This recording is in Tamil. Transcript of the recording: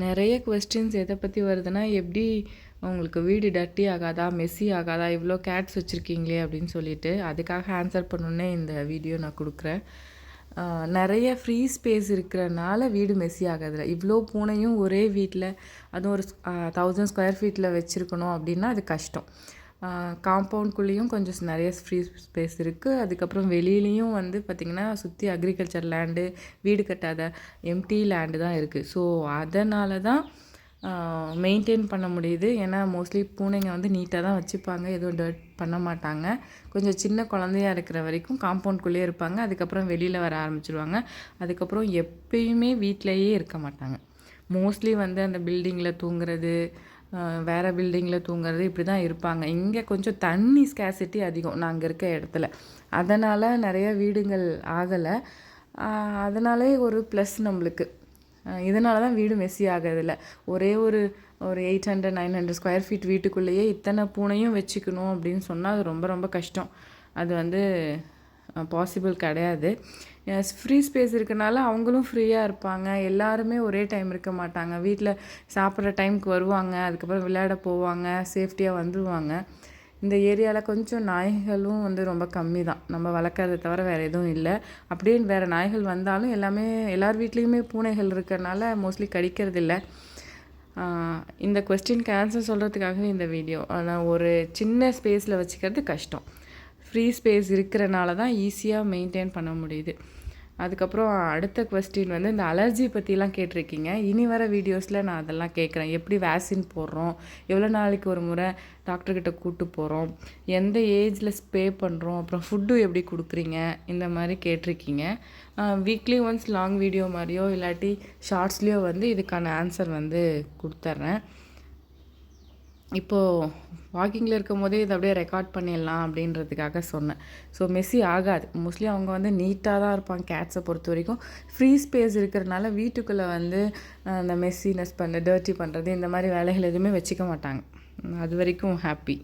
நிறைய கொஸ்டின்ஸ் எதை பற்றி வருதுன்னா, எப்படி உங்களுக்கு வீடு டர்ட்டி ஆகாதா, மெஸ்ஸி ஆகாதா, இவ்வளோ கேட்ஸ் வச்சுருக்கீங்களே அப்படின்னு சொல்லிட்டு, அதுக்காக ஆன்சர் பண்ணணுன்னே இந்த வீடியோ நான் கொடுக்குறேன். நிறைய ஃப்ரீ ஸ்பேஸ் இருக்கிறனால வீடு மெஸ்ஸி ஆகாதில்ல. இவ்வளோ பூனையும் ஒரே வீட்டில், அதுவும் ஒரு 1000 ஸ்கொயர் ஃபீட்டில் வச்சுருக்கணும் அப்படின்னா அது கஷ்டம். காம்பவுண்ட்குள்ளேயும் கொஞ்சம் நிறைய ஃப்ரீ ஸ்பேஸ் இருக்குது. அதுக்கப்புறம் வெளியிலையும் வந்து பார்த்திங்கன்னா சுற்றி அக்ரிகல்ச்சர் லேண்டு, வீடு கட்டாத எம்டி லேண்டு தான் இருக்குது. ஸோ அதனால தான் மெயின்டைன் பண்ண முடியுது. ஏன்னா மோஸ்ட்லி பூனைங்க வந்து நீட்டாக தான் வச்சுப்பாங்க, எதுவும் டர்ட் பண்ண மாட்டாங்க. கொஞ்சம் சின்ன குழந்தையாக இருக்கிற வரைக்கும் காம்பவுண்ட்குள்ளேயே இருப்பாங்க. அதுக்கப்புறம் வெளியில் வர ஆரம்பிச்சிடுவாங்க. அதுக்கப்புறம் எப்பயுமே வீட்டிலையே இருக்க மாட்டாங்க. மோஸ்ட்லி வந்து அந்த பில்டிங்கில் தூங்குறது, வேறு பில்டிங்கில் தூங்குறது இப்படி தான் இருப்பாங்க. இங்கே கொஞ்சம் தண்ணி ஸ்கேசிட்டி அதிகம் நாங்கள் இருக்க இடத்துல. அதனால் நிறைய வீடுகள் ஆகலை. அதனாலே ஒரு ப்ளஸ் நம்மளுக்கு. இதனால தான் வீடு மெஸ்ஸி ஆகிறதில்ல. ஒரே ஒரு 800 900 ஸ்கொயர் ஃபீட் வீட்டுக்குள்ளேயே இத்தனை பூனையும் வச்சுக்கணும் அப்படின்னு சொன்னால் அது ரொம்ப ரொம்ப கஷ்டம். அது வந்து பாசிபிள் கிடையாது. ஃப்ரீ ஸ்பேஸ் இருக்கனால அவங்களும் ஃப்ரீயாக இருப்பாங்க. எல்லாருமே ஒரே டைம் இருக்க மாட்டாங்க. வீட்டில் சாப்பிட்ற டைமுக்கு வருவாங்க, அதுக்கப்புறம் விளையாட போவாங்க, சேஃப்டியாக வந்துடுவாங்க. இந்த ஏரியாவில் கொஞ்சம் நாய்களும் வந்து ரொம்ப கம்மி தான். நம்ம வளர்க்குறத தவிர வேறு எதுவும் இல்லை. அப்படியே வேறு நாய்கள் வந்தாலும் எல்லார் வீட்லேயுமே பூனைகள் இருக்கிறனால மோஸ்ட்லி கடிக்கிறது இல்லை. இந்த கொஸ்டினுக்கு ஆன்சர் சொல்கிறதுக்காகவே இந்த வீடியோ. ஆனால் ஒரு சின்ன ஸ்பேஸில் வச்சுக்கிறது கஷ்டம். ஃப்ரீ ஸ்பேஸ் இருக்கிறனால தான் ஈஸியாக மெயின்டைன் பண்ண முடியுது. அதுக்கப்புறம் அடுத்த கொஸ்டின் வந்து இந்த அலர்ஜி பற்றிலாம் கேட்டிருக்கீங்க. இனி வர வீடியோஸில் நான் அதெல்லாம் கேட்குறேன். எப்படி வேக்சின் போடுறோம், எவ்வளோ நாளைக்கு ஒரு முறை டாக்டர்கிட்ட கூப்பிட்டு போகிறோம், எந்த ஏஜில் ஸ்ப்ரே பண்ணுறோம், அப்புறம் ஃபுட்டு எப்படி கொடுக்குறீங்க, இந்த மாதிரி கேட்டிருக்கீங்க. வீக்லி ஒன்ஸ் லாங் வீடியோ மாதிரியோ இல்லாட்டி ஷார்ட்ஸ்லேயோ வந்து இதுக்கான ஆன்சர் வந்து கொடுத்துட்றேன். இப்போது வாக்கிங்கில் இருக்கும் போதே இதை அப்படியே ரெக்கார்ட் பண்ணிடலாம் அப்படின்றதுக்காக சொன்னேன். ஸோ மெஸ்ஸி ஆகாது. மோஸ்ட்லி அவங்க வந்து நீட்டாக தான் இருப்பாங்க. கேட்ஸை பொறுத்த வரைக்கும் ஃப்ரீ ஸ்பேஸ் இருக்கிறதுனால வீட்டுக்குள்ளே வந்து அந்த மெஸ்ஸினஸ் டர்ட்டி பண்ணுறது இந்த மாதிரி வேலைகள் எதுவுமே வச்சுக்க மாட்டாங்க. அது வரைக்கும் ஹாப்பி.